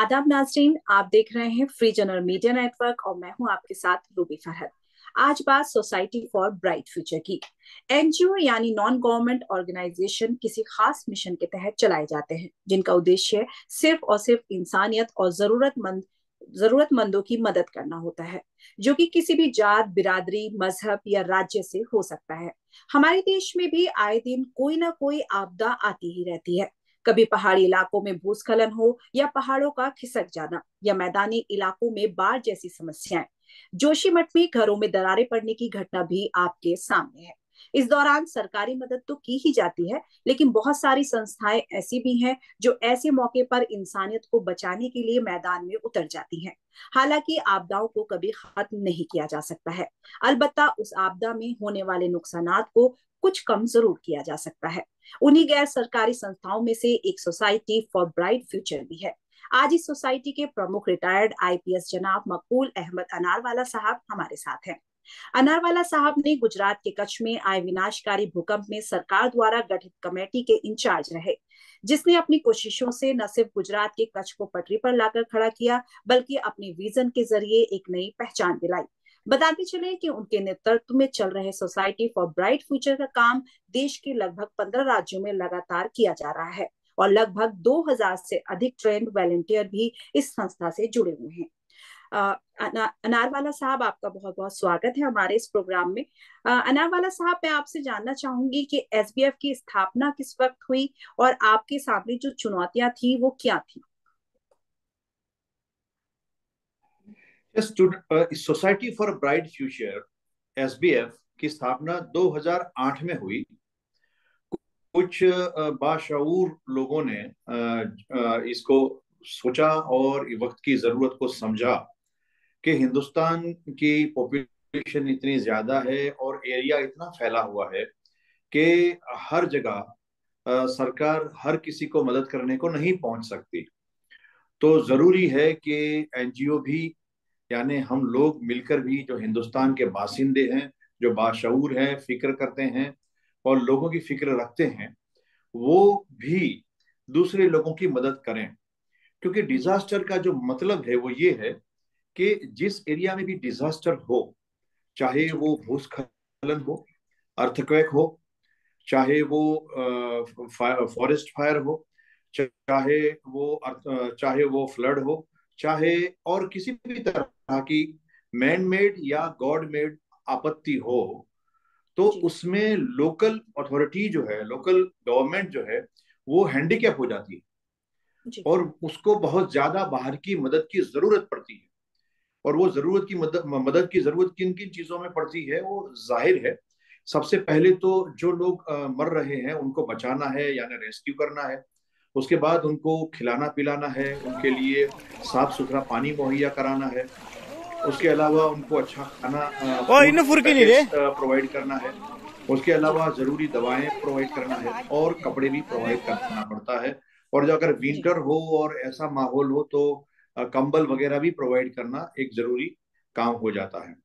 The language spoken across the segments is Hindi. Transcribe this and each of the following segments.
आदाब नाजरीन, आप देख रहे हैं फ्री जनरल मीडिया नेटवर्क और मैं हूं आपके साथ रूबी फरहद। आज बात सोसाइटी फॉर ब्राइट फ्यूचर की। एनजीओ यानी नॉन गवर्नमेंट ऑर्गेनाइजेशन किसी खास मिशन के तहत चलाए जाते हैं जिनका उद्देश्य सिर्फ और सिर्फ इंसानियत और जरूरतमंदों की मदद करना होता है, जो कि किसी भी जात, बिरादरी, मजहब या राज्य से हो सकता है। हमारे देश में भी आए दिन कोई ना कोई आपदा आती ही रहती है। कभी पहाड़ी इलाकों में भूस्खलन हो या पहाड़ों का खिसक जाना या मैदानी इलाकों में बाढ़ जैसी समस्याएं। जोशीमठ में घरों में दरारें पड़ने की घटना भी आपके सामने है। इस दौरान सरकारी मदद तो की ही जाती है, लेकिन बहुत सारी संस्थाएं ऐसी भी हैं जो ऐसे मौके पर इंसानियत को बचाने के लिए मैदान में उतर जाती हैं। हालांकि आपदाओं को कभी खत्म नहीं किया जा सकता है, अलबत्ता उस आपदा में होने वाले नुकसानात को कुछ कम जरूर किया जा सकता है। उन्हीं गैर सरकारी संस्थाओं में से एक सोसाइटी फॉर ब्राइट फ्यूचर भी है। आज इस सोसाइटी के प्रमुख रिटायर्ड आईपीएस जनाब मकबूल अहमद अनारवाला साहब हमारे साथ हैं। अनारवाला साहब ने गुजरात के कच्छ में आए विनाशकारी भूकंप में सरकार द्वारा गठित कमेटी के इंचार्ज रहे, जिसने अपनी कोशिशों से न सिर्फ गुजरात के कच्छ को पटरी पर लाकर खड़ा किया, बल्कि अपने विजन के जरिए एक नई पहचान दिलाई। बताते चले कि उनके नेतृत्व में चल रहे सोसाइटी फॉर ब्राइट फ्यूचर का काम देश के लगभग 15 राज्यों में लगातार किया जा रहा है और लगभग 2000 से अधिक ट्रेंड वॉलंटियर भी इस संस्था से जुड़े हुए हैं। अनारवाला साहब, आपका बहुत बहुत स्वागत है हमारे इस प्रोग्राम में। अनारवाला साहब, मैं आपसे जानना चाहूंगी कि एसबीएफ की स्थापना किस वक्त हुई और आपके सामने जो चुनौतियां थी वो क्या थी? Society for bright future SBF की स्थापना 2008 में हुई। कुछ बाशऊर लोगों ने इसको सोचा और वक्त की जरूरत को समझा कि हिंदुस्तान की पॉपुलेशन इतनी ज्यादा है और एरिया इतना फैला हुआ है कि हर जगह सरकार हर किसी को मदद करने को नहीं पहुंच सकती। तो जरूरी है कि एनजीओ भी, यानी हम लोग मिलकर भी, जो हिंदुस्तान के बासिंदे हैं, जो बाशऊर हैं, फिक्र करते हैं और लोगों की फिक्र रखते हैं, वो भी दूसरे लोगों की मदद करें। क्योंकि डिजास्टर का जो मतलब है वो ये है कि जिस एरिया में भी डिजास्टर हो, चाहे वो भूस्खलन हो, अर्थक्वेक हो, चाहे वो फॉरेस्ट फायर हो, चाहे वो फ्लड हो, चाहे और किसी भी तरह की मैन मेड या गॉड मेड आपत्ति हो, तो उसमें लोकल अथॉरिटी जो है, लोकल गवर्नमेंट जो है, वो हैंडीकैप हो जाती है और उसको बहुत ज्यादा बाहर की मदद की जरूरत पड़ती है। और वो जरूरत की मदद की जरूरत किन किन चीजों में पड़ती है वो जाहिर है। सबसे पहले तो जो लोग मर रहे हैं उनको बचाना है, यानी रेस्क्यू करना है। उसके बाद उनको खिलाना पिलाना है, उनके लिए साफ सुथरा पानी मुहैया कराना है। उसके अलावा उनको अच्छा खाना, फूड पैकेट्स प्रोवाइड करना है। उसके अलावा जरूरी दवाएं प्रोवाइड करना है और कपड़े भी प्रोवाइड करना पड़ता है। और जो अगर विंटर हो और ऐसा माहौल हो तो कंबल वगैरह भी प्रोवाइड करना एक जरूरी काम हो जाता है।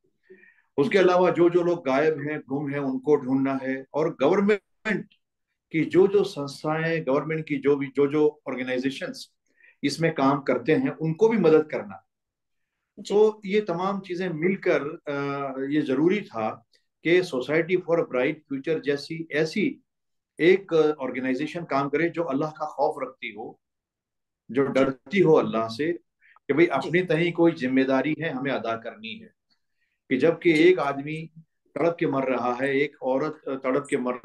उसके अलावा जो जो लोग गायब हैं, गुम हैं, उनको ढूंढना है। और गवर्नमेंट की जो जो संस्थाएं, गवर्नमेंट की जो जो ऑर्गेनाइजेशंस इसमें काम करते हैं, उनको भी मदद करना। तो ये तमाम चीजें मिलकर ये जरूरी था कि सोसाइटी फॉर ब्राइट फ्यूचर जैसी ऐसी एक ऑर्गेनाइजेशन काम करे जो अल्लाह का खौफ रखती हो, जो डरती हो अल्लाह से कि भाई अपने तहीं कोई जिम्मेदारी है, हमें अदा करनी है। कि जबकि एक आदमी तड़प के मर रहा है, एक औरत तड़प के मर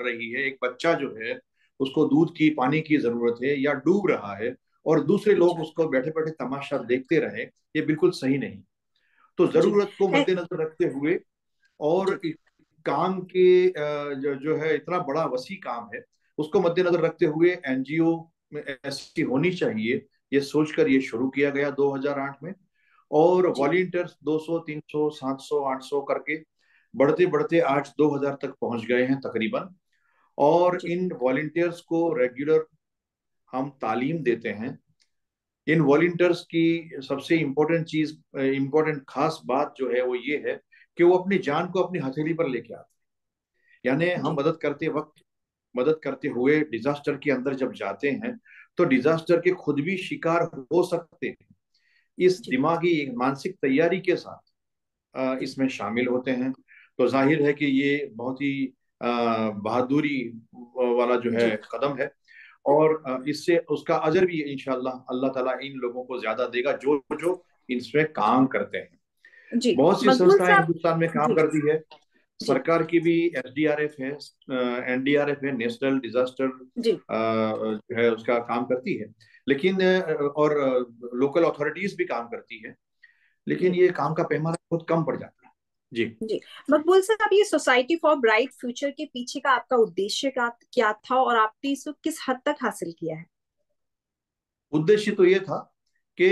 रही है, एक बच्चा जो है उसको दूध की, पानी की जरूरत है या डूब रहा है, और दूसरे लोग उसको बैठे बैठे तमाशा देखते रहे, ये बिल्कुल सही नहीं। तो जरूरत को मद्देनजर रखते हुए और काम के जो है इतना बड़ा वसी काम है, उसको मद्देनजर रखते हुए एनजीओ में ऐसी होनी चाहिए, ये सोचकर ये शुरू किया गया 2008 में। और वॉलंटियर्स 200, 300, 700, 800 करके बढ़ते बढ़ते आज 2000 तक पहुंच गए हैं तकरीबन। और इन वॉलंटियर्स को रेगुलर हम तालीम देते हैं। इन वॉलंटियर्स की सबसे इम्पोर्टेंट खास बात जो है वो ये है कि वो अपनी जान को अपनी हथेली पर लेके आते हैं। यानी हम मदद करते हुए डिजास्टर के अंदर जब जाते हैं तो डिजास्टर के खुद भी शिकार हो सकते हैं। इस जी दिमागी मानसिक तैयारी के साथ जी इसमें शामिल होते हैं। तो जाहिर है कि ये बहुत ही बहादुरी वाला जो है जी कदम है। और इससे उसका अजर भी इंशाल्लाह अल्लाह ताला इन लोगों को ज्यादा देगा जो जो इसमें काम करते हैं। जी। बहुत सी मकबूल संस्थाएं साहब। हिंदुस्तान में काम जी करती है। जी सरकार की भी एसडीआरएफ है, एनडीआरएफ है, नेशनल डिजास्टर जी जो है उसका काम करती है। लेकिन और लोकल अथॉरिटीज भी काम करती है, लेकिन जी ये काम का पैमाना बहुत कम पड़ जाता है। जी। जी। मकबूल साहब, ये सोसाइटी फॉर ब्राइट फ्यूचर के पीछे का आपका उद्देश्य क्या था, और आपने इसको किस हद तक हासिल किया है? उद्देश्य तो ये था कि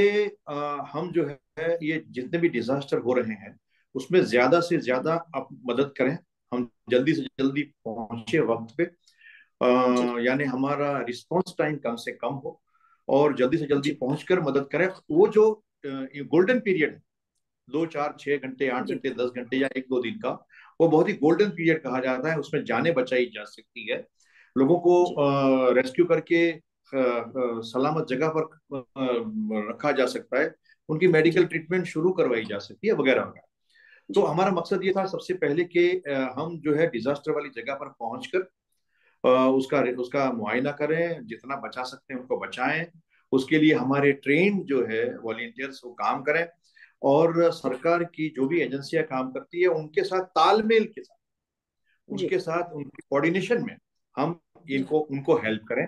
हम जो है ये जितने भी डिजास्टर हो रहे हैं उसमें ज्यादा से ज्यादा आप मदद करें, हम जल्दी से जल्दी पहुंचे वक्त पे, जी यानी हमारा रिस्पांस टाइम कम से कम हो और जल्दी से जल्दी जी पहुंचकर मदद करें। वो जो गोल्डन पीरियड है, 2 4 6 घंटे 8 घंटे जी 10 घंटे या 1 2 दिन का, वो बहुत ही गोल्डन पीरियड कहा जाता है। उसमें जानें बचाई जा सकती है, लोगों को जी रेस्क्यू करके सलामत जगह पर रखा जा सकता है, उनकी मेडिकल जी ट्रीटमेंट शुरू करवाई जा सकती है, वगैरह वगैरह। तो जी हमारा मकसद ये था सबसे पहले कि हम जो है डिजास्टर वाली जगह पर पहुंचकर उसका उसका मुआयना करें, जितना बचा सकते हैं उनको बचाएं। उसके लिए हमारे ट्रेन जो है वॉलेंटियर्स वो काम करें, और जी सरकार की जो भी एजेंसियां काम करती है उनके साथ तालमेल के साथ, जी उनके साथ उनके कोऑर्डिनेशन में हम जी इनको उनको हेल्प करें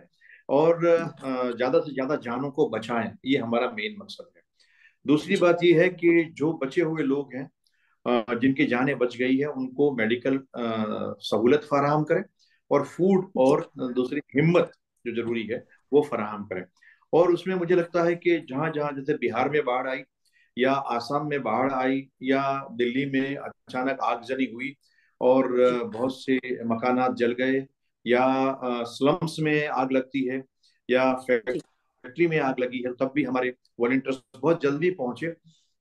और ज्यादा से ज्यादा जानों को बचाएं। ये हमारा मेन मकसद है। दूसरी जी बात यह है कि जो बचे हुए लोग हैं, जिनकी जानें बच गई है, उनको मेडिकल सहूलत फराहम करें, और फूड जी और दूसरी हिम्मत जो जरूरी है वो फराहम करें। और उसमें मुझे लगता है कि जहां जहां जैसे बिहार में बाढ़ आई, या आसाम में बाढ़ आई, या दिल्ली में अचानक आगजनी हुई और जी बहुत से मकानात जल गए, या स्लम्स में आग लगती है, या जी फैक्ट्री में आग लगी है, तब भी हमारे वॉलंटियर्स बहुत जल्दी पहुंचे।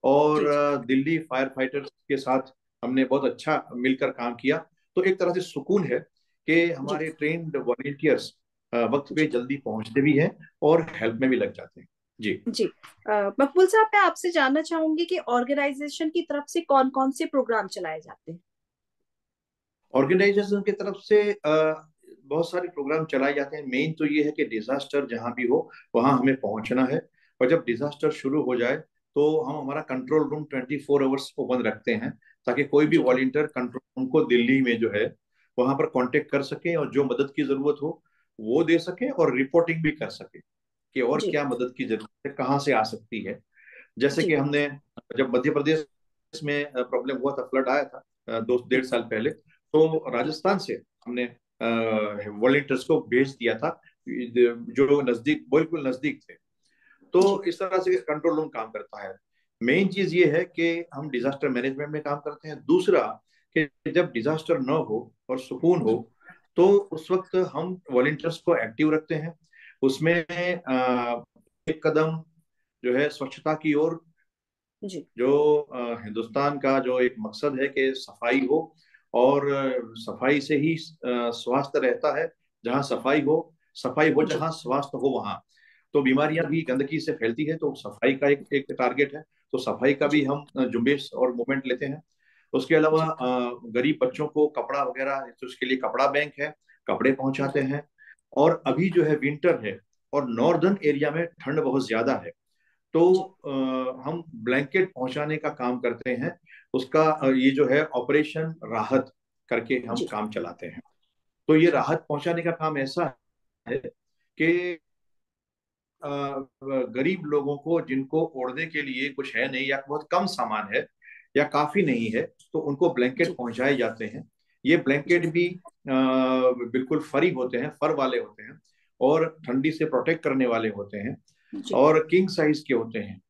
और जी दिल्ली फायर फाइटर्स के साथ हमने बहुत अच्छा मिलकर काम किया। तो एक तरह से सुकून है कि जी हमारे ट्रेन्ड वॉलंटियर्स वक्त पे जी जल्दी पहुंचते भी हैं और हेल्प में भी लग जाते हैं। जी। जी। मकबूल साहब, मैं आपसे जानना चाहूंगी कि ऑर्गेनाइजेशन की तरफ से कौन कौन से प्रोग्राम चलाए जाते हैं? ऑर्गेनाइजेशन की तरफ से बहुत सारे प्रोग्राम चलाए जाते हैं। मेन तो ये है कि डिजास्टर जहां भी हो वहां हमें पहुंचना है, और जब डिजास्टर शुरू हो जाए तो हम हमारा कंट्रोल रूम 24 आवर्स ओपन रखते हैं, ताकि कोई भी जी वॉलंटियर कंट्रोल रूम को दिल्ली में जो है वहां पर कांटेक्ट कर सके, और जो मदद की जरूरत हो वो दे सके, और रिपोर्टिंग भी कर सके कि और जी क्या मदद की जरूरत है, कहाँ से आ सकती है। जैसे कि जी हमने जब मध्य प्रदेश में प्रॉब्लम हुआ था, फ्लड आया था 2 1.5 साल पहले, तो राजस्थान से हमने वॉलंटियर्स को भेज दिया था जो नजदीक, बिल्कुल नजदीक थे। तो जी इस तरह से कंट्रोल रूम काम करता है। मेन चीज ये है कि हम डिजास्टर मैनेजमेंट में काम करते हैं। दूसरा, कि जब डिजास्टर न हो और सुकून हो, जी तो उस वक्त हम वॉलंटियर्स को एक्टिव रखते हैं। उसमें एक कदम जो है स्वच्छता की ओर, जी जो हिंदुस्तान का जो एक मकसद है कि सफाई हो, और सफाई से ही स्वास्थ्य रहता है। जहाँ सफाई हो जी जहाँ स्वास्थ्य हो वहाँ, तो बीमारियां भी गंदगी से फैलती है। तो सफाई का एक एक टारगेट है, तो सफाई का भी जी हम जुम्बेश और मूवमेंट लेते हैं। उसके अलावा जी गरीब बच्चों को कपड़ा वगैरह, तो उसके लिए कपड़ा बैंक है, कपड़े पहुंचाते जी हैं। और अभी जो है विंटर है, और नॉर्दर्न एरिया में ठंड बहुत ज्यादा है, तो जी हम ब्लैंकेट पहुंचाने का काम करते हैं। उसका ये जो है ऑपरेशन राहत करके हम जी काम चलाते हैं। तो ये राहत पहुंचाने का काम ऐसा है कि गरीब लोगों को जिनको ओढ़ने के लिए कुछ है नहीं, या बहुत कम सामान है, या काफी नहीं है, तो उनको ब्लैंकेट जी पहुंचाए जाते हैं। ये ब्लैंकेट भी बिल्कुल फरी होते हैं, फर वाले होते हैं, और ठंडी से प्रोटेक्ट करने वाले होते हैं, जी और किंग साइज के होते हैं।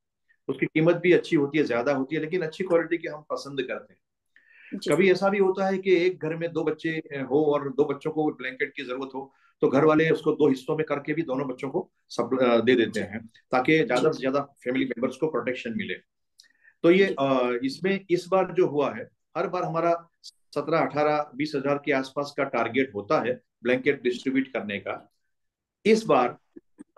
उसकी कीमत भी अच्छी होती है, ज्यादा होती है, लेकिन अच्छी क्वालिटी के हम पसंद करते हैं। जी कभी ऐसा भी होता है कि एक घर में 2 बच्चे हो, और 2 बच्चों को ब्लैंकेट की जरूरत हो, तो घर वाले उसको 2 हिस्सों में करके भी दोनों बच्चों को सब दे देते जी हैं, ताकि ज्यादा जी से ज्यादा फैमिली मेंबर्स को प्रोटेक्शन मिले। तो ये जी इसमें इस बार जो हुआ है, हर बार हमारा 17 18 20 हजार के आसपास का टारगेट होता है ब्लैंकेट जी डिस्ट्रीब्यूट करने का। इस बार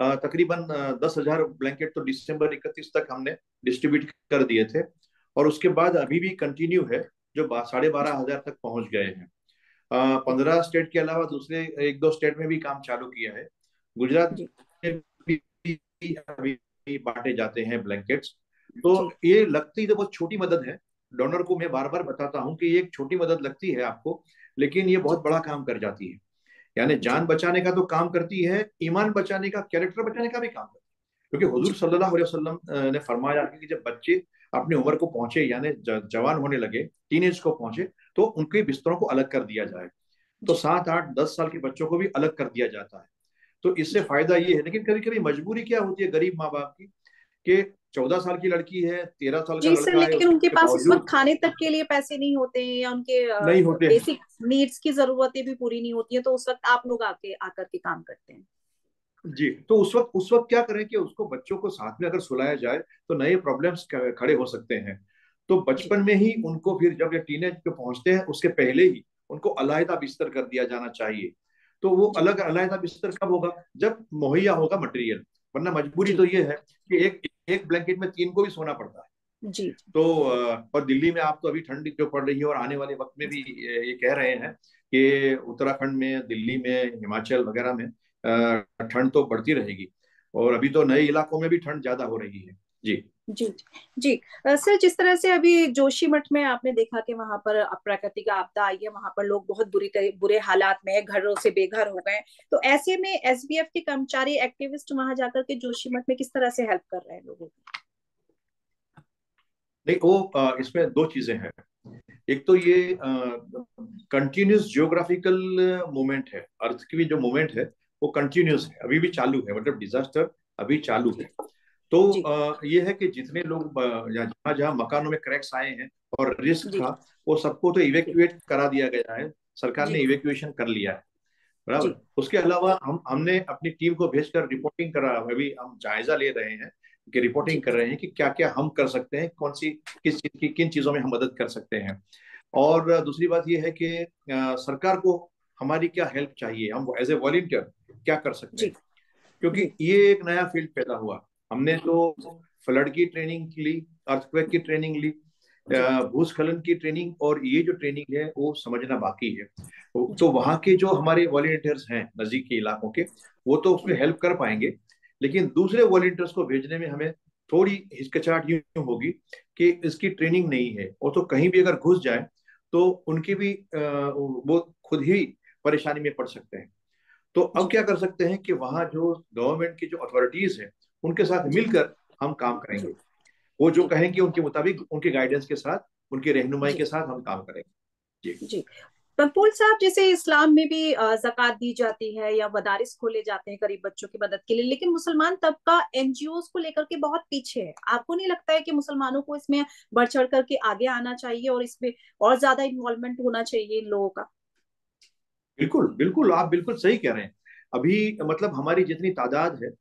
तकरीबन 10,000 ब्लैंकेट तो दिसंबर 31 तक हमने डिस्ट्रीब्यूट कर दिए थे, और उसके बाद अभी भी कंटिन्यू है, जो 12,500 तक पहुंच गए हैं। 15 स्टेट के अलावा दूसरे एक दो स्टेट में भी काम चालू किया है। गुजरात जी में भी अभी बांटे जाते हैं ब्लैंकेट्स। तो जी ये लगती तो बहुत छोटी मदद है, डोनर को मैं बार बार बताता हूँ कि ये एक छोटी मदद लगती है आपको, लेकिन ये जी बहुत बड़ा काम कर जाती है। यानी जी जान बचाने का तो काम करती है, ईमान बचाने का, कैरेक्टर बचाने का भी काम करती है। क्योंकि हुजूर जी सल्लल्लाहु अलैहि वसल्लम ने फरमाया कि जब बच्चे अपनी उम्र को पहुंचे, यानी जवान होने लगे, टीनेज को पहुंचे, तो उनके बिस्तरों को अलग कर दिया जाए। तो जी 7 8 10 साल के बच्चों को भी अलग कर दिया जाता है। तो इससे जी फायदा ये है। लेकिन कभी कभी मजबूरी क्या होती है गरीब माँ बाप की, कि 14 साल की लड़की है, 13 साल का जी सर, लड़का है, लेकिन उनके उसके पास उस वक्त बावजूद खाने तक के लिए पैसे नहीं होते हैं, या उनके नहीं होते हैं। बेसिक नीड्स की जरूरतें भी पूरी नहीं होती है, तो उस वक्त आप लोग आके आकर के काम करते हैं। जी, तो उस वक्त क्या करें कि उसको, बच्चों को साथ में अगर सुलाया जाए तो नए प्रॉब्लम्स खड़े हो सकते हैं। तो जी बचपन में ही उनको, फिर जब ये टीनेज पे पहुंचते हैं उसके पहले ही उनको अलग बिस्तर कर दिया जाना चाहिए। तो वो जी अलग बिस्तर कब होगा? जब मुहैया होगा मटेरियल। वरना मजबूरी जी तो ये है कि एक एक ब्लैंकेट में तीन को भी सोना पड़ता है। जी तो और दिल्ली में आप तो अभी ठंड जो पड़ रही है, और आने वाले वक्त में भी ये कह रहे हैं कि उत्तराखंड में, दिल्ली में, हिमाचल वगैरह में ठंड तो बढ़ती रहेगी, और अभी तो नए इलाकों में भी ठंड ज्यादा हो रही है। जी। जी जी सर, जिस तरह से अभी जोशीमठ में आपने देखा कि वहां पर प्राकृतिक आपदा आई है, वहां पर लोग बहुत बुरे हालात में है, घरों से बेघर हो गए, तो ऐसे में एसबीएफ के कर्मचारी एक्टिविस्ट वहां जाकर के जोशीमठ में किस तरह से हेल्प कर रहे हैं लोगों की? नहीं, वो इसमें दो चीजें हैं। एक तो ये कंटिन्यूस जियोग्राफिकल मूवमेंट है, अर्थ की भी जो मूवमेंट है वो कंटिन्यूस है, अभी भी चालू है, मतलब डिजास्टर अभी चालू जी है। तो जी ये है कि जितने लोग जहाँ जहाँ मकानों में क्रैक्स आए हैं और रिस्क जी था, वो सबको तो जी इवेक्यूएट करा दिया गया है। सरकार ने जी इवेक्यूएशन कर लिया है। बराबर। जी उसके अलावा हमने अपनी टीम को भेजकर रिपोर्टिंग करा, अभी हम जायजा ले रहे हैं, कि रिपोर्टिंग जी कर रहे हैं कि क्या क्या हम कर सकते हैं, कौन सी, किस चीज की, किन चीजों में हम मदद कर सकते हैं। और दूसरी बात यह है कि सरकार को हमारी क्या हेल्प चाहिए, हम एज ए वॉलंटियर क्या कर सकते जी हैं। क्योंकि जी ये एक नया फील्ड पैदा हुआ। हमने तो फ्लड की ट्रेनिंग ली, अर्थक्वेक की ट्रेनिंग ली, जी भूस्खलन की ट्रेनिंग, और ये जो ट्रेनिंग है वो समझना बाकी है। जी तो वहाँ के जो हमारे वॉलंटियर्स हैं नजदीक के इलाकों के, वो तो उसमें हेल्प कर पाएंगे, लेकिन दूसरे वॉलंटियर्स को भेजने में हमें थोड़ी हिचकिचाहट यूं होगी कि इसकी ट्रेनिंग नहीं है, और तो कहीं भी अगर घुस जाए तो उनकी भी वो खुद ही परेशानी में पड़ सकते हैं। तो अब जी क्या कर सकते हैं कि वहाँ जो गवर्नमेंट की जो अथॉरिटीज हैं उनके साथ जी मिलकर हम काम जी करेंगे। वो जो जी कहेंगे उनके मुताबिक, उनके गाइडेंस के साथ, उनकी रहनुमाई जी के साथ हम काम करेंगे। जी। जी मकबूल साहब, जैसे इस्लाम में भी ज़कात दी जाती है या मदारिस खोले जाते हैं गरीब बच्चों की मदद के लिए, लेकिन मुसलमान तबका एनजीओस को लेकर के बहुत पीछे है। आपको नहीं लगता है कि मुसलमानों को इसमें बढ़ चढ़ करके आगे आना चाहिए और इसमें और ज्यादा इन्वॉल्वमेंट होना चाहिए इन लोगों का? बिल्कुल बिल्कुल, आप बिल्कुल सही कह रहे हैं। अभी मतलब हमारी जितनी तादाद है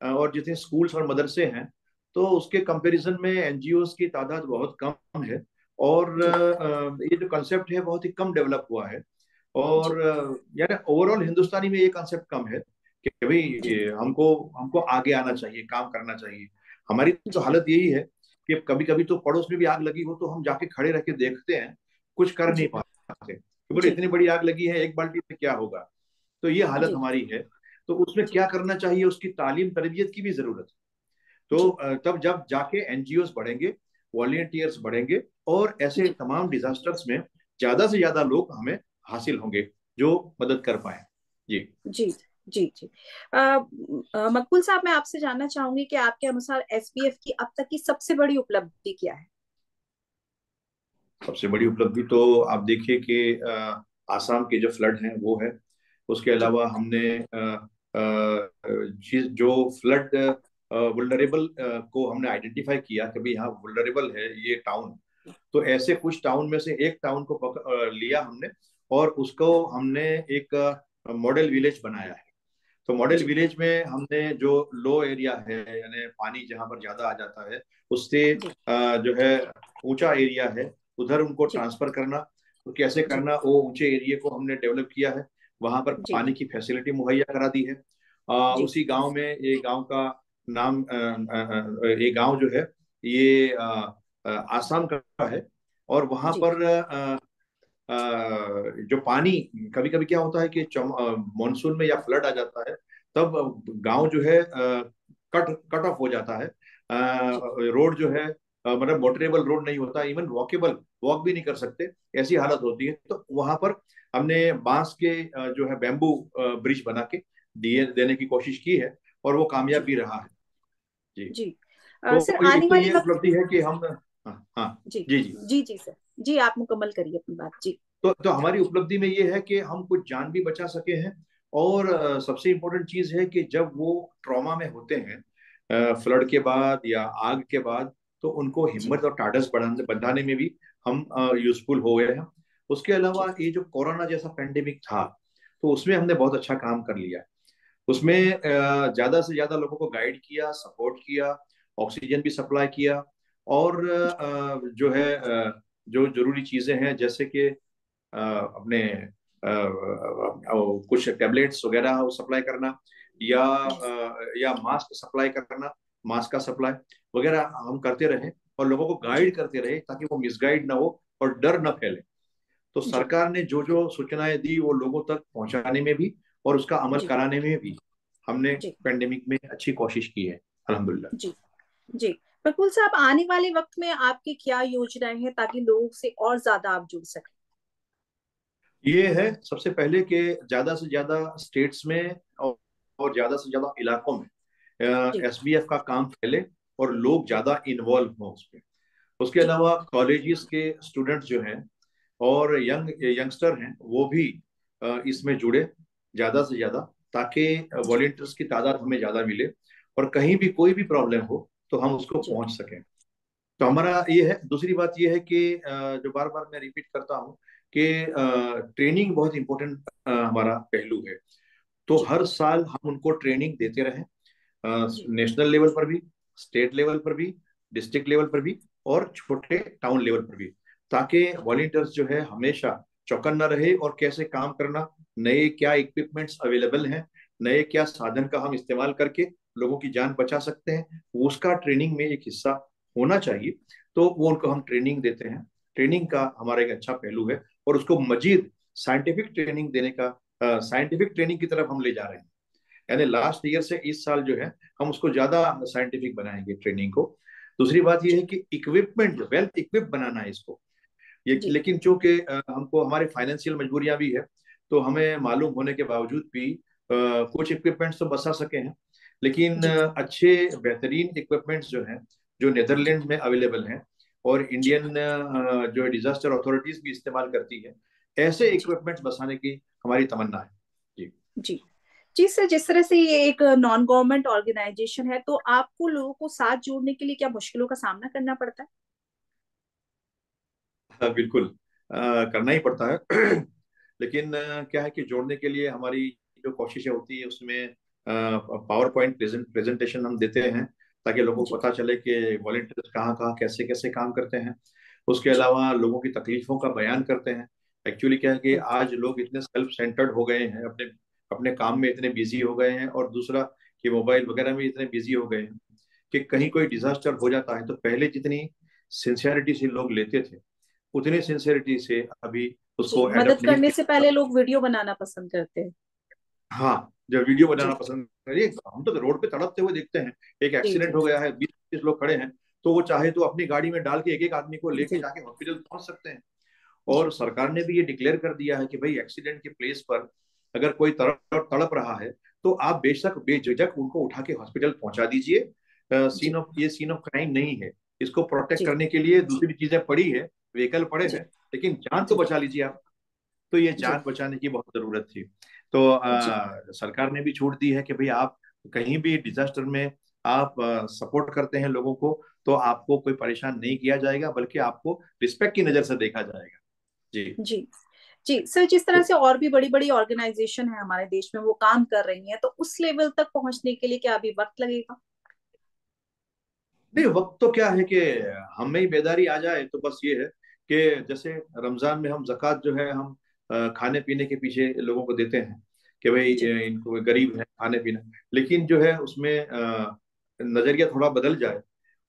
और जितने स्कूल्स और मदरसे हैं, तो उसके कंपैरिजन में एनजीओस की तादाद बहुत कम है। और जी ये जो कंसेप्ट है बहुत ही कम डेवलप हुआ है। जी और यानी ओवरऑल हिंदुस्तानी में ये कंसेप्ट कम है कि भाई जी हमको हमको आगे आना चाहिए, काम करना चाहिए। हमारी तो जी हालत यही है कि कभी कभी तो पड़ोस में भी आग लगी हो तो हम जाके खड़े रह के देखते हैं, कुछ कर नहीं जी पाते, कि बोले जी इतनी बड़ी आग लगी है, एक बाल्टी में क्या होगा। तो ये हालत जी हमारी है। तो उसमें जी क्या करना चाहिए, उसकी तालीम तरबियत की भी जरूरत है। तो जी तब जब जाके एनजीओस बढ़ेंगे, वॉलेंटियर्स बढ़ेंगे, और ऐसे जी तमाम डिजास्टर्स में ज्यादा से ज्यादा लोग हमें हासिल होंगे जो मदद कर पाए। जी। जी जी जी मकबूल साहब, मैं आपसे जानना चाहूंगी कि आपके अनुसार एसपीएफ की अब तक की सबसे बड़ी उपलब्धि क्या है? सबसे बड़ी उपलब्धि तो आप देखिए कि आसाम के जो फ्लड हैं वो है। उसके जी अलावा हमने जो फ्लड वुल्नरेबल को हमने आइडेंटिफाई किया कि भाई हाँ वुल्नरेबल है ये टाउन। तो ऐसे कुछ टाउन में से एक टाउन को लिया हमने, और उसको हमने एक मॉडल विलेज बनाया है। तो मॉडल जी विलेज में हमने जो लो एरिया है, यानी पानी जहाँ पर ज्यादा आ जाता है, उससे जी जो है ऊंचा एरिया है, उधर उनको जी ट्रांसफर करना। तो कैसे जी करना, वो ऊंचे एरिया को हमने डेवलप किया है, वहां पर जी पानी की फैसिलिटी मुहैया करा दी है। जी उसी गांव में, ये गांव का नाम ये गांव जो है ये आसाम का है। और वहां जी पर अ, जो पानी, कभी कभी क्या होता है कि मानसून में या फ्लड आ जाता है, तब गांव जो है कट कट ऑफ हो जाता है। जी रोड जो है मतलब मोटरेबल रोड नहीं होता, इवन वॉकेबल वॉक भी नहीं कर सकते, ऐसी हालत होती है। तो वहां पर हमने बांस के जो है बैम्बू ब्रिज बना के दिए देने की कोशिश की है, और वो कामयाब जी भी रहा है। जी। जी सर, तो आने एक तो वाले ये वक्त। उपलब्धि है कि हम, हाँ हाँ, जी जी जी। जी जी सर, जी आप मुकम्मल करिए अपनी बात। जी तो हमारी उपलब्धि में ये है कि हम कुछ जान भी बचा सके हैं। और सबसे इम्पोर्टेंट चीज है कि जब वो ट्रॉमा में होते हैं, फ्लड के बाद या आग के बाद, तो उनको जी हिम्मत और टाढ़स बढ़ाने बढ़ाने में भी हम यूजफुल हो गए हैं। उसके जी अलावा ये जो कोरोना जैसा पेंडेमिक था, तो उसमें हमने बहुत अच्छा काम कर लिया। उसमें ज्यादा से ज्यादा लोगों को गाइड किया, सपोर्ट किया, ऑक्सीजन भी सप्लाई किया। और जो है जो जरूरी चीजें हैं, जैसे कि अपने कुछ टेबलेट्स वगैरह वो सप्लाई करना, या मास्क सप्लाई करना, मास्क का सप्लाई वगैरह हम करते रहे, और लोगों को जी गाइड करते रहे ताकि वो मिसगाइड ना हो और डर न फैले। तो जी सरकार ने जो जो सूचनाएं दी वो लोगों तक पहुंचाने में भी और उसका अमल जी कराने में भी हमने जी पेंडेमिक में अच्छी कोशिश की है, अल्हम्दुलिल्लाह। जी जी प्रफुल्ल साहब, आने वाले वक्त में आपकी क्या योजनाएं हैं ताकि लोगों से और ज्यादा आप जुड़ सकें? ये है सबसे पहले कि ज्यादा से ज्यादा स्टेट्स में और ज्यादा से ज्यादा इलाकों में जी एसबीएफ का काम फैले और लोग ज्यादा इन्वॉल्व हों उसमें। उसके जी अलावा कॉलेजेस के स्टूडेंट्स जो हैं और यंगस्टर हैं, वो भी इसमें जुड़े ज्यादा से ज्यादा, ताकि जी वॉलेंटियर्स की तादाद हमें ज्यादा मिले, और कहीं भी कोई भी प्रॉब्लम हो तो हम उसको जी पहुंच सकें। तो हमारा ये है। दूसरी बात ये है कि जो बार बार मैं रिपीट करता हूँ कि ट्रेनिंग बहुत इंपॉर्टेंट हमारा पहलू है। तो जी हर साल हम उनको ट्रेनिंग देते रहें, जी नेशनल लेवल पर भी, स्टेट लेवल पर भी, डिस्ट्रिक्ट लेवल पर भी, और छोटे टाउन लेवल पर भी, ताकि वॉलंटियर्स जो है हमेशा चौकन्ना रहे और कैसे काम करना, नए क्या इक्विपमेंट्स अवेलेबल हैं, नए क्या साधन का हम इस्तेमाल करके लोगों की जान बचा सकते हैं, उसका ट्रेनिंग में एक हिस्सा होना चाहिए। तो वो उनको हम ट्रेनिंग देते हैं। ट्रेनिंग का हमारा एक अच्छा पहलू है, और उसको मजीद साइंटिफिक ट्रेनिंग देने का, साइंटिफिक ट्रेनिंग की तरफ हम ले जा रहे हैं। यानी लास्ट ईयर से इस साल जो है हम उसको ज्यादा साइंटिफिक बनाएंगे ट्रेनिंग को। दूसरी बात यह है जी कि इक्विपमेंट वेल इक्विप बनाना है इसको। ये जी लेकिन चूंकि हमको हमारे फाइनेंशियल मजबूरियां भी है, तो हमें मालूम होने के बावजूद भी कुछ इक्विपमेंट्स तो बचा सके हैं। लेकिन जी अच्छे बेहतरीन इक्विपमेंट्स जो हैं, जो जी नेदरलैंड में अवेलेबल हैं और जी इंडियन जो डिजास्टर अथॉरिटीज भी इस्तेमाल करती है, ऐसे जी इक्विपमेंट्स बसाने की हमारी तमन्ना है। जी। जी जी सर, जिस तरह से ये एक नॉन गवर्नमेंट ऑर्गेनाइजेशन है, तो आपको लोगों को साथ जोड़ने के लिए क्या मुश्किलों का सामना करना पड़ता है? हाँ, बिल्कुल करना ही पड़ता है। लेकिन क्या है कि जोड़ने के लिए हमारी जो कोशिशें होती है उसमें पावर पॉइंट प्रेजेंटेशन हम देते हैं, ताकि लोगों को जी पता चले कि वॉलंटियर्स कहाँ कहाँ कैसे कैसे काम करते हैं। उसके जी अलावा लोगों की तकलीफों का बयान करते हैं। एक्चुअली क्या है कि बिल्कुल। आज लोग इतने सेल्फ सेंटर्ड हो गए हैं, अपने अपने काम में इतने बिजी हो गए हैं, और दूसरा कि मोबाइल वगैरह में इतने बिजी हो गए हैं कि कहीं जी कोई डिजास्टर हो जाता है तो पहले जितनी सिंसियरिटी से लोग लेते थे, उतनी सिंसियरिटी से अभी जी उसको मदद एडप्ट नहीं करने से किया। पहले लोग वीडियो बनाना पसंद करते हैं। हाँ, जब वीडियो बनाना जी पसंद करिए, हम तो रोड पे तड़पते हुए देखते हैं, एक जी एक्सीडेंट जी हो गया है, 20-25 लोग खड़े हैं, तो वो चाहे तो अपनी गाड़ी में डाल के एक एक आदमी को लेके जी जाके हॉस्पिटल पहुंच सकते हैं। जी और सरकार ने भी ये डिक्लेयर कर दिया है कि भाई एक्सीडेंट के प्लेस पर अगर कोई तड़प तड़प रहा है, तो आप बेशक बेझिझक उनको उठा के हॉस्पिटल पहुंचा दीजिए। जी सीन ऑफ क्राइम नहीं है। इसको प्रोटेक्ट जी करने के लिए दूसरी चीजें पड़ी है, व्हीकल पड़े जी हैं, लेकिन जान तो जी बचा लीजिए आप। तो ये जी जान बचाने की बहुत जरूरत थी। तो जी सरकार ने भी छूट दी है कि भाई आप कहीं भी डिजास्टर में आप सपोर्ट करते हैं लोगों को, तो आपको कोई परेशान नहीं किया जाएगा, बल्कि आपको रिस्पेक्ट की नजर से देखा जाएगा। जी। जी जी सर, जिस तरह तो से और भी बड़ी बड़ी ऑर्गेनाइजेशन है हमारे देश में, वो काम कर रही हैं, तो उस लेवल तक पहुंचने के लिए क्या अभी वक्त लगेगा? नहीं, वक्त तो क्या है कि हम में ही बेदारी आ जाए तो बस ये है कि जैसे रमजान में हम जक़ात जो है हम खाने पीने के पीछे लोगों को देते हैं, कि भाई जी इनको गरीब है खाने पीने, लेकिन जो है उसमें नजरिया थोड़ा बदल जाए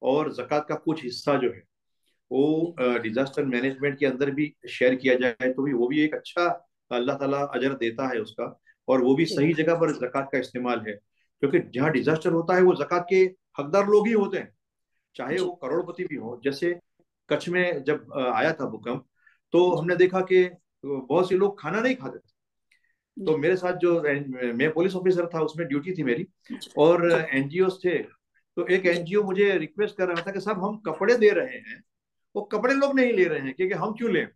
और जक़ात का कुछ हिस्सा जो है वो डिजास्टर मैनेजमेंट के अंदर भी शेयर किया जाए तो भी वो भी एक अच्छा, अल्लाह ताला अजर देता है उसका। और वो भी जी सही जगह पर जक़ात का इस्तेमाल है, क्योंकि जहाँ डिजास्टर होता है वो जक़ात के हकदार लोग ही होते हैं, चाहे जी वो करोड़पति भी हो। जैसे कच्छ में जब आया था भूकंप, तो जी हमने देखा कि बहुत से लोग खाना नहीं खाते थे। तो जी मेरे साथ जो मैं पुलिस ऑफिसर था, उसमें ड्यूटी थी मेरी, जी और जी एनजीओ थे। तो एक जी एनजीओ मुझे रिक्वेस्ट कर रहा था कि साहब हम कपड़े दे रहे हैं, वो कपड़े लोग नहीं ले रहे हैं, क्योंकि हम क्यों लें।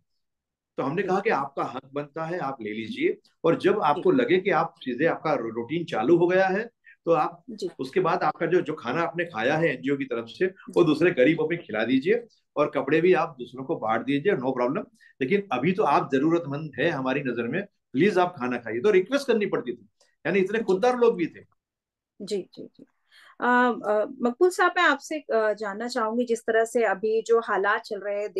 तो हमने जी कहा कि आपका हक बनता है, आप ले लीजिए, और जब जी आपको लगे कि आप चीजें, आपका रूटीन चालू हो गया है, तो आप जी उसके बाद आपका जो जो खाना आपने खाया है एनजीओ की तरफ से, वो जी दूसरे गरीबों में खिला दीजिए, और कपड़े भी आप दूसरों को बांट दीजिए, नो प्रॉब्लम। लेकिन अभी तो आप जरूरतमंद है हमारी नजर में, प्लीज आप खाना खाइए। तो रिक्वेस्ट करनी पड़ती थी, यानी इतने जी खुददार लोग भी थे। जी जी जी मकबूल साहब, मैं आपसे जानना चाहूंगी, जिस तरह से अभी जो हालात चल रहे हैं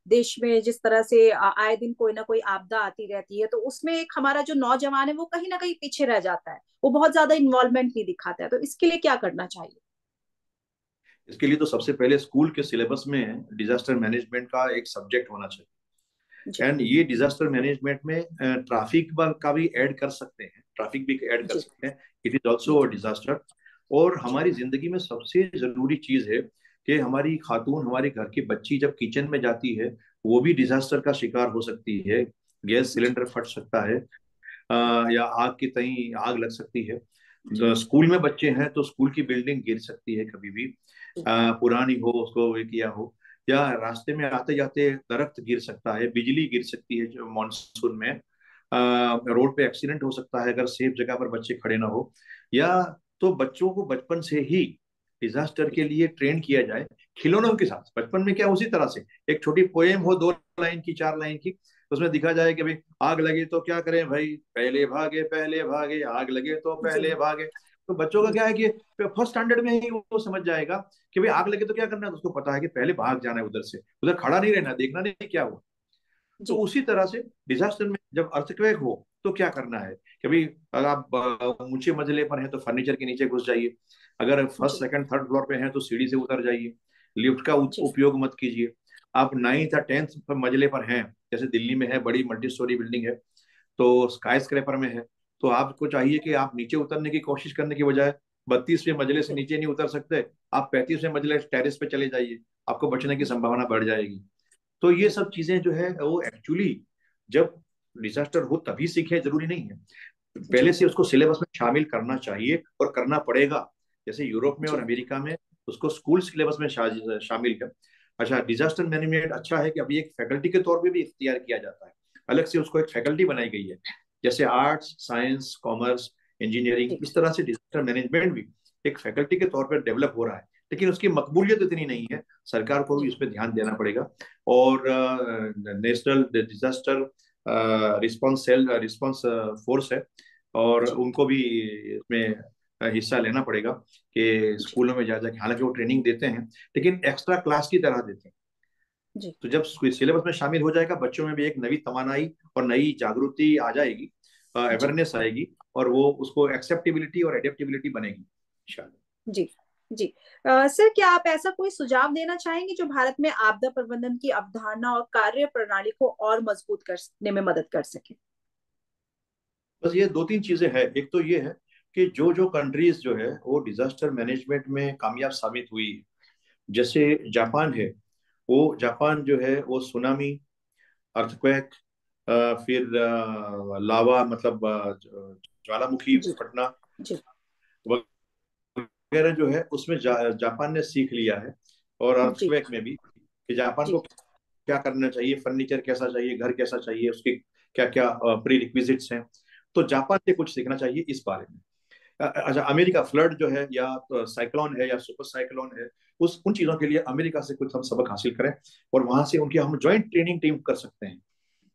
देश में, जिस तरह से आए दिन कोई ना कोई आपदा आती रहती है, तो उसमें एक हमारा जो नौजवान है वो कहीं ना कहीं पीछे रह जाता है, वो बहुत ज्यादा इन्वॉल्वमेंट नहीं दिखाता है, तो इसके लिए क्या करना चाहिए? इसके लिए तो सबसे पहले स्कूल के सिलेबस में डिजास्टर मैनेजमेंट का एक सब्जेक्ट होना चाहिए। जी एंड ये डिजास्टर मैनेजमेंट में ट्रैफिक का भी ऐड कर सकते हैं, ट्रैफिक भी ऐड कर जी सकते हैं। इट इज ऑल्सो जी डिजास्टर। और जी हमारी जिंदगी में सबसे जरूरी चीज है कि हमारी खातून, हमारे घर की बच्ची जब किचन में जाती है, वो भी डिजास्टर का शिकार हो सकती है। गैस जी सिलेंडर फट सकता है, या आग की तई आग लग सकती है। जी स्कूल में बच्चे हैं तो स्कूल की बिल्डिंग गिर सकती है कभी भी, पुरानी हो, उसको ये किया हो, या रास्ते में आते जाते दरख्त गिर सकता है, बिजली गिर सकती है जो मानसून में, रोड पे एक्सीडेंट हो सकता है अगर सेफ जगह पर बच्चे खड़े ना हो। या तो बच्चों को बचपन से ही डिजास्टर के लिए ट्रेन किया जाए, खिलौनों के साथ। बचपन में क्या, उसी तरह से एक छोटी पोएम हो, 2 लाइन की, 4 लाइन की, उसमें दिखा जाए कि भाई आग लगे तो क्या करें भाई, पहले भागे पहले भागे, आग लगे तो जी पहले भागे। तो बच्चों का जी क्या है कि फर्स्ट स्टैंडर्ड में ही वो समझ जाएगा कि भाई आग लगे तो क्या करना है, तो उसको पता है कि पहले भाग जाना है उधर से, उधर खड़ा नहीं रहना, देखना नहीं क्या हुआ। तो जी उसी तरह से डिजास्टर में जब अर्थक्वेक हो तो क्या करना है कि भाई, अगर आप ऊंचे मंजिले पर हैं तो फर्नीचर के नीचे घुस जाइए, अगर फर्स्ट जी सेकंड थर्ड फ्लोर पे हैं तो सीढ़ी से उतर जाइए, लिफ्ट का जी उपयोग मत कीजिए। आप 9th या 10th मंजिले पर हैं, जैसे दिल्ली में है, बड़ी मल्टी स्टोरी बिल्डिंग है, तो स्काई स्क्रैपर में है, तो आपको चाहिए कि आप नीचे उतरने की कोशिश करने की बजाय 32वें मंजिले से जी नीचे नहीं उतर सकते, आप 35वें मंजिले टेरेस पे चले जाइए, आपको बचने की जी संभावना बढ़ जाएगी। तो ये जी सब चीजें जो है वो एक्चुअली जब डिजास्टर हो तभी सीखे, जरूरी नहीं है, जी पहले से उसको सिलेबस में शामिल करना चाहिए और करना पड़ेगा। जैसे यूरोप में और जी अमेरिका में उसको स्कूल सिलेबस में शामिल है। अच्छा, डिजास्टर मैनेजमेंट अच्छा है कि अभी एक फैकल्टी के तौर पे भी इख्तियार किया जाता है, अलग से उसको एक फैकल्टी बनाई गई है। जैसे आर्ट्स, साइंस, कॉमर्स, इंजीनियरिंग, जी इस तरह से डिजास्टर मैनेजमेंट भी एक फैकल्टी के तौर पर डेवलप हो रहा है, लेकिन उसकी मकबूलियत इतनी नहीं है, सरकार को भी जी इस पर ध्यान देना पड़ेगा। और नेशनल डिजास्टर रिस्पॉन्स फोर्स है, और जी उनको भी इसमें हिस्सा लेना पड़ेगा कि जी स्कूलों में जा जाके, हालांकि वो ट्रेनिंग देते हैं लेकिन एक्स्ट्रा क्लास की तरह देते हैं। जी तो जब सिलेबस में शामिल हो जाएगा, बच्चों में भी एक नई तवानाई और नई जागृति आ जाएगी, जी अवेयरनेस आएगी, और वो उसको एक्सेप्टेबिलिटी और एडेप्टेबिलिटी बनेगी इंशाल्लाह। जी जी सर, क्या आप ऐसा कोई सुझाव देना चाहेंगे जो भारत में आपदा प्रबंधन की अवधारणा और कार्य प्रणाली को और मजबूत करने में मदद कर सके? बस ये 2-3 चीजें हैं। एक तो ये है कि जो जो कंट्रीज जो है वो डिजास्टर मैनेजमेंट में कामयाब साबित हुई, जैसे जापान है, वो जापान जो है वो सुनामी, अर्थक्वेक, फिर लावा, मतलब ज्वालामुखी जी फटना जी वगैरह जो है, उसमें जापान ने सीख लिया है। और जी अर्थक्वेक में भी कि जापान जी को क्या करना चाहिए, फर्नीचर कैसा चाहिए, घर कैसा चाहिए, उसके क्या क्या प्री रिक्विजिट्स हैं, तो जापान से कुछ सीखना चाहिए इस बारे में। अच्छा, अमेरिका फ्लड जो है, या साइक्लोन है, या सुपर साइक्लोन है, उस उन चीजों के लिए अमेरिका से कुछ हम सबक हासिल करें, और वहां से उनकी हम ज्वाइंट ट्रेनिंग टीम कर सकते हैं,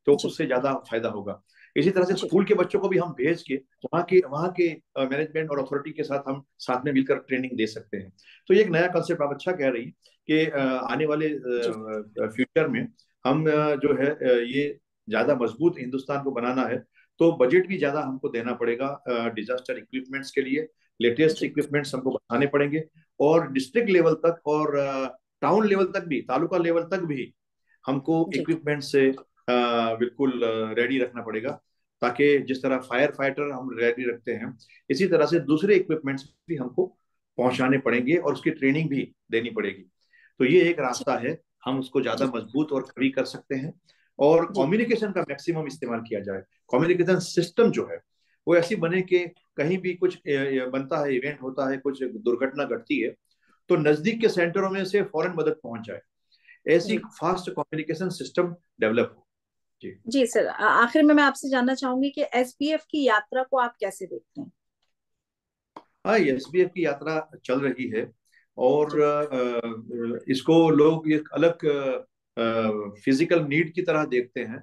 तो जी उससे ज्यादा फायदा होगा। इसी तरह से जी स्कूल के बच्चों को भी हम भेज के वहाँ के मैनेजमेंट और अथॉरिटी के साथ हम साथ में मिलकर ट्रेनिंग दे सकते हैं। तो ये एक नया कंसेप्ट आप अच्छा कह रही हैं कि आने वाले जी फ्यूचर में हम जो है ये ज्यादा मजबूत हिंदुस्तान को बनाना है, तो बजट भी ज्यादा हमको देना पड़ेगा डिजास्टर इक्विपमेंट्स के लिए। लेटेस्ट जी इक्विपमेंट्स हमको बढ़ाने पड़ेंगे, और डिस्ट्रिक्ट लेवल तक और टाउन लेवल तक भी, तालुका लेवल तक भी हमको जी इक्विपमेंट से बिल्कुल रेडी रखना पड़ेगा, ताकि जिस तरह फायर फाइटर हम रेडी रखते हैं, इसी तरह से दूसरे इक्विपमेंट्स भी हमको पहुंचाने पड़ेंगे और उसकी ट्रेनिंग भी देनी पड़ेगी। तो ये एक जी रास्ता है, हम उसको ज्यादा जी मजबूत और कड़ी कर सकते हैं। और जी कम्युनिकेशन का मैक्सिमम इस्तेमाल किया जाए। कम्युनिकेशन सिस्टम जो है वो ऐसी बने कि कहीं भी कुछ बनता है, इवेंट होता है, कुछ दुर्घटना घटती है, तो नजदीक के सेंटरों में से फौरन मदद पहुंच जाए। ऐसी जी फास्ट कम्युनिकेशन सिस्टम डेवलप हो। जी। जी सर, आखिर में मैं आपसे जानना चाहूंगी कि एसपीएफ की यात्रा को आप कैसे देखते हैं? हाँ, एसबीएफ की यात्रा चल रही है, और जी इसको लोग एक अलग फिजिकल नीड की तरह देखते हैं।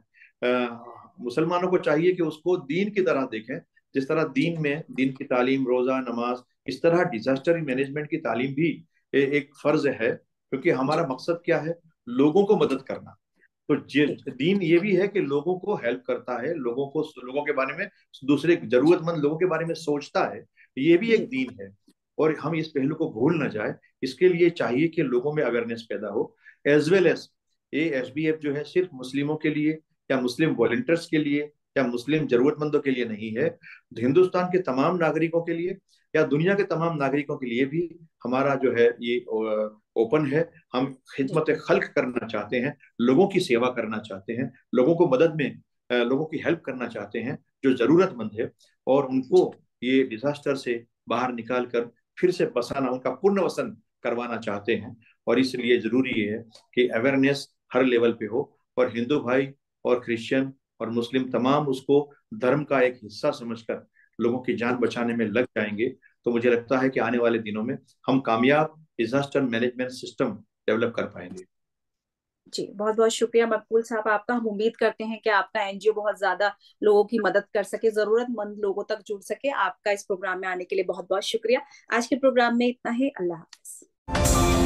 मुसलमानों को चाहिए कि उसको दीन की तरह देखें। जिस तरह जी दीन में दीन की तालीम, रोजा, नमाज, इस तरह डिजास्टर मैनेजमेंट की तालीम भी एक फर्ज है, क्योंकि हमारा जी मकसद क्या है? लोगों को मदद करना। तो जी दीन ये भी है कि लोगों को हेल्प करता है, लोगों के बारे में, दूसरे जरूरतमंद लोगों के बारे में सोचता है। ये भी एक जी दीन है, और हम इस पहलू को भूल ना जाए। इसके लिए चाहिए कि लोगों में अवेयरनेस पैदा हो, एज वेल एज ये एसबीएफ जो है सिर्फ मुस्लिमों के लिए या मुस्लिम वॉलंटियर्स के लिए या मुस्लिम जरूरतमंदों के लिए नहीं है। हिंदुस्तान के तमाम नागरिकों के लिए या दुनिया के तमाम नागरिकों के लिए भी हमारा जो है ये ओपन है। हम जी खिदमत खल्क करना चाहते हैं, लोगों की सेवा करना चाहते हैं, लोगों को मदद में लोगों की हेल्प करना चाहते हैं जो जरूरतमंद है, और उनको जी ये डिजास्टर से बाहर निकाल कर फिर से बसाना, उनका पुनर्वसन करवाना चाहते हैं। और इसलिए जरूरी है कि अवेयरनेस हर लेवल पे हो, और हिंदू भाई और क्रिश्चियन और मुस्लिम तमाम उसको धर्म का एक हिस्सा समझकर लोगों की जान बचाने में लग जाएंगे। तो मुझे लगता है कि आने वाले दिनों में हम कामयाब डिजास्टर मैनेजमेंट सिस्टम डेवलप कर पाएंगे। जी, बहुत बहुत शुक्रिया मकबूल साहब आपका। हम उम्मीद करते हैं कि आपका एनजीओ बहुत ज्यादा लोगों की मदद कर सके, जरूरतमंद लोगों तक जुड़ सके। आपका इस प्रोग्राम में आने के लिए बहुत बहुत शुक्रिया। आज के प्रोग्राम में इतना ही। अल्लाह हाफिज।